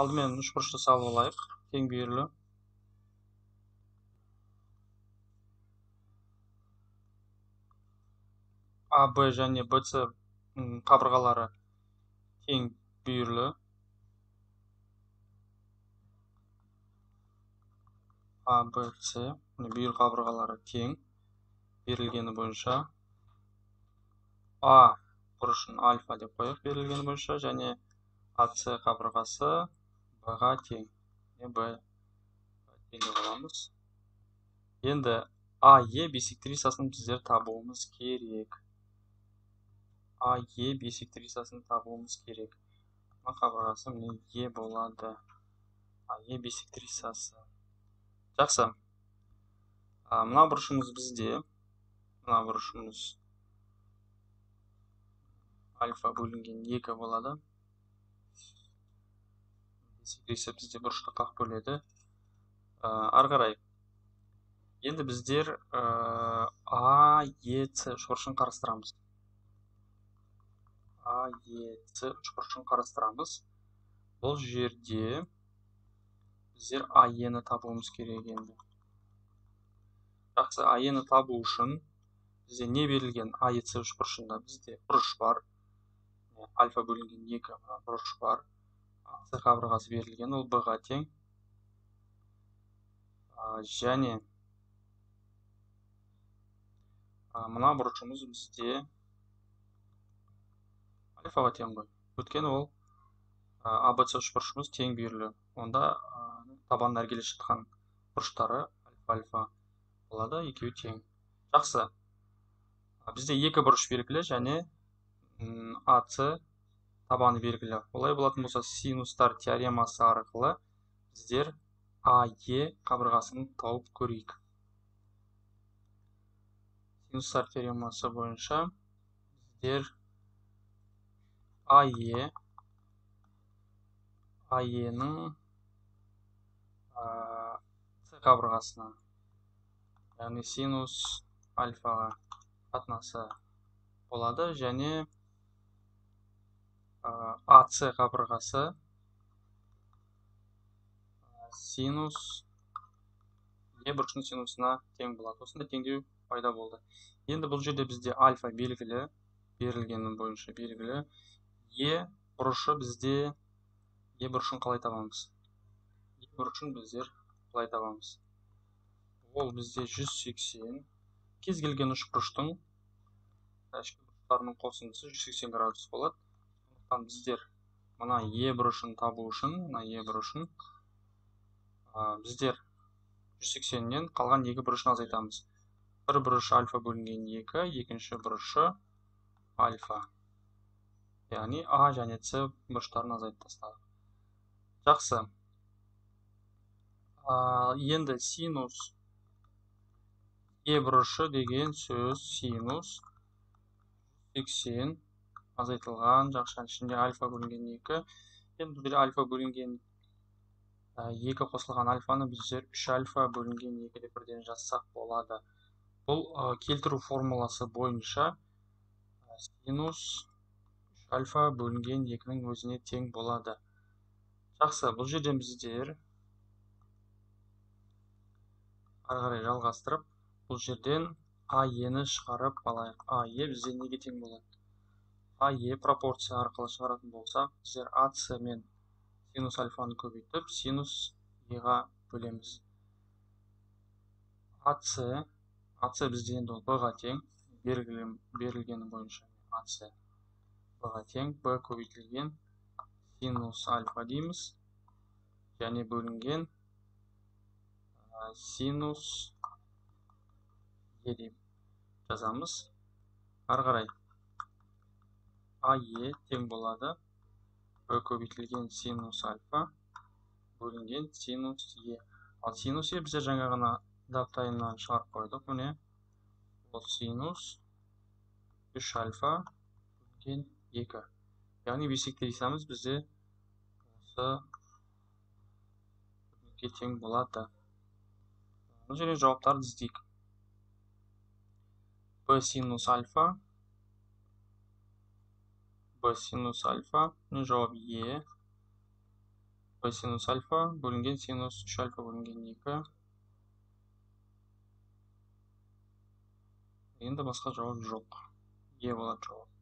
Алдымен үшбұрышты салып алайық. Тең бүйірлі. А, Б және БЦ қабырғалары тең бүйірлі. А, Б, С бүйір қабырғалары тең берілгені бойынша. А бұрышын альфа деп қояйық берілгені бойынша, және АС қабырғасы Б-ға тең. Б тең деп аламыз. Енді АЕ бисектрисасын біздер табуымыз керек. АЕ бисектрисасын табуымыз керек. Мына қабырғасы міне Е болады. АЕ бисектрисасы. Жақсы. Мына бұрышымыз бізде. Мына бұрышымыз альфа бөлінген 2 болады. Бисектриса бізде бұрышты қақ бөледі. Ары қарай. Енді біздер АЕЦ үшбұрышын қарастырамыз. АЕЦ үшбұрышын қарастырамыз. Бұл жерде біздер АЕ-ні табуымыз керек енді. Жақсы, АЕ-ні табу үшін бізде не берілген? АЕЦ үшбұрышында бізде бұрыш бар. Альфа бөлінген 2 бұрыш бар. АС қабырғасы берілген, ол Б-ға тең. Және мына бұрышымыз бізде альфаға тең ғой. Өткен ол АБЦ үшбұрышымыз тең бүйірлі. Онда табанын іргелес жатқан бұрыштары альфа болады, екеуі тең. Жақсы. Бізде 2 бұрыш белгілі және АС табаны белгілі. Олай болатын болса, синустар теоремасы арқылы біздер АЕ қабырғасын тауып көрейік. Синустар теоремасы бойынша біздер АЕ-ның С қабырғасына, яғни синус альфаға қатынасы болады, және АС қабырғасы синус Е бұрышының синусына тең болады. Осында теңдеу пайда болды. Енді бұл жерде бізде альфа белгілі, берілгені бойынша белгілі. Е бұрышы бізде Е бұрышын қалай табамыз? Е бұрышын біздер қалай табамыз? Ол бізде 180. Кез келген үшбұрыштың бұрыштарының қосындысы 180 градус болады. Сондықтан біздер мына Е бұрышын табу үшін, біздер 180-нен қалған 2 бұрышын азайтамыз. Бір бұрыш альфа бөлінген 2, екінші бұрышы альфа. Яғни А және С бұрыштарын азайтып тастадық. Жақсы. Енді синус Е бұрышы деген сөз синус 180 азайтылған жақшаның ішінде альфа бөлінген 2. Енді бұл альфа бөлінген 2 қосылған альфаны біздер 3 альфа бөлінген 2 деп бірден жазсақ болады. Бұл келтіру формуласы бойынша синус 3 альфа бөлінген 2-ның өзіне тең болады. Жақсы, бұл жерден біздер ары қарай жалғастырып, бұл жерден АЕ-ні шығарып алайық. АЕ бізде неге тең болады? АЕ пропорция арқылы шығаратын болсақ, біздер АС мен синус альфаны көбейтіп, синус Е-ға бөлеміз. АС бізде енді Б-ға тең, берілгені бойынша АС Б-ға тең, Б көбейтілген синус альфа дейміз, және бөлінген синус Е деп жазамыз. Ары қарай АЕ тең болады Б көбейтілген синус альфа бөлінген синус Е. Ал синус Е біздер жаңа ғана даптайынан шығарып қойдық. Міне ол синус 3 альфа бөлінген 2. Яғни бисектрисамыз бізде осы бірге тең болады. Бұл жерде жауаптарды іздейік. Б синус альфа. Б синус альфа. Жауап Е. Косинус альфа бөлінген синус 3 альфа бөлінген 2. Енді басқа жауап жоқ. Е болады жауап.